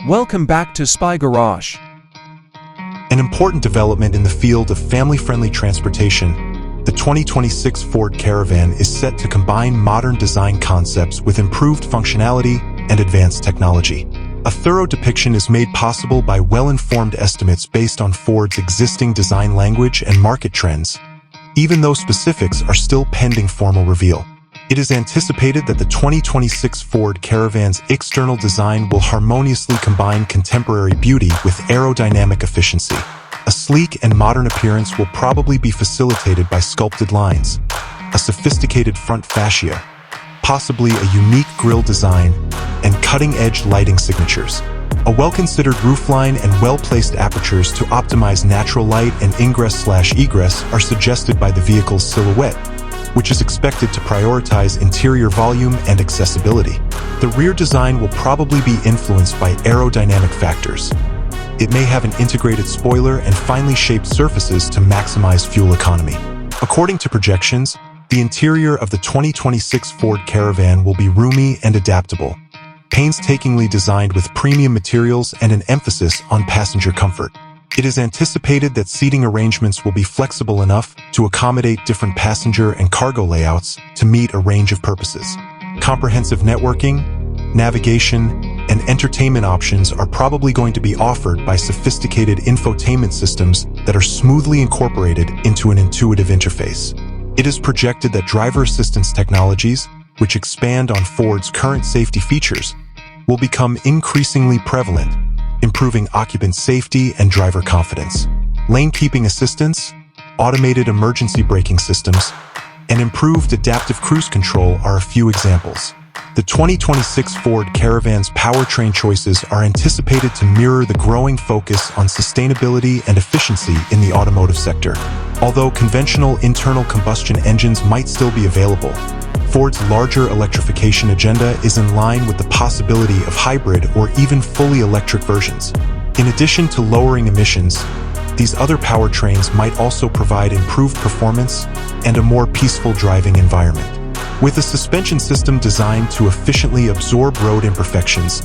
Welcome back to Spy Garage. An important development in the field of family-friendly transportation, the 2026 Ford Caravan is set to combine modern design concepts with improved functionality and advanced technology. A thorough depiction is made possible by well-informed estimates based on Ford's existing design language and market trends, even though specifics are still pending formal reveal. It is anticipated that the 2026 Ford Caravan's external design will harmoniously combine contemporary beauty with aerodynamic efficiency. A sleek and modern appearance will probably be facilitated by sculpted lines, a sophisticated front fascia, possibly a unique grille design, and cutting-edge lighting signatures. A well-considered roofline and well-placed apertures to optimize natural light and ingress/egress are suggested by the vehicle's silhouette, which is expected to prioritize interior volume and accessibility. The rear design will probably be influenced by aerodynamic factors. It may have an integrated spoiler and finely shaped surfaces to maximize fuel economy. According to projections, the interior of the 2026 Ford Caravan will be roomy and adaptable, painstakingly designed with premium materials and an emphasis on passenger comfort. It is anticipated that seating arrangements will be flexible enough to accommodate different passenger and cargo layouts to meet a range of purposes. Comprehensive networking, navigation, and entertainment options are probably going to be offered by sophisticated infotainment systems that are smoothly incorporated into an intuitive interface. It is projected that driver assistance technologies, which expand on Ford's current safety features, will become increasingly prevalent, improving occupant safety and driver confidence. Lane-keeping assistance, automated emergency braking systems, and improved adaptive cruise control are a few examples. The 2026 Ford Caravan's powertrain choices are anticipated to mirror the growing focus on sustainability and efficiency in the automotive sector. Although conventional internal combustion engines might still be available, Ford's larger electrification agenda is in line with the possibility of hybrid or even fully electric versions. In addition to lowering emissions, these other powertrains might also provide improved performance and a more peaceful driving environment. With a suspension system designed to efficiently absorb road imperfections,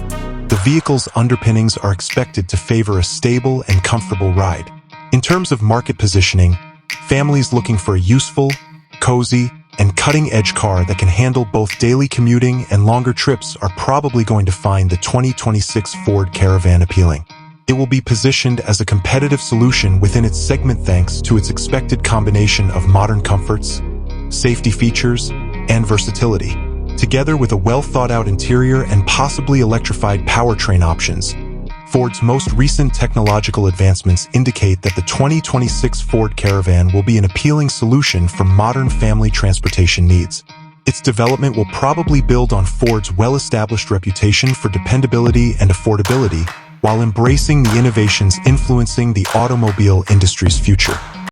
the vehicle's underpinnings are expected to favor a stable and comfortable ride. In terms of market positioning, families looking for a useful, cozy, and cutting-edge car that can handle both daily commuting and longer trips are probably going to find the 2026 Ford Caravan appealing. It will be positioned as a competitive solution within its segment thanks to its expected combination of modern comforts, safety features, and versatility. Together with a well-thought-out interior and possibly electrified powertrain options, Ford's most recent technological advancements indicate that the 2026 Ford Caravan will be an appealing solution for modern family transportation needs. Its development will probably build on Ford's well-established reputation for dependability and affordability, while embracing the innovations influencing the automobile industry's future.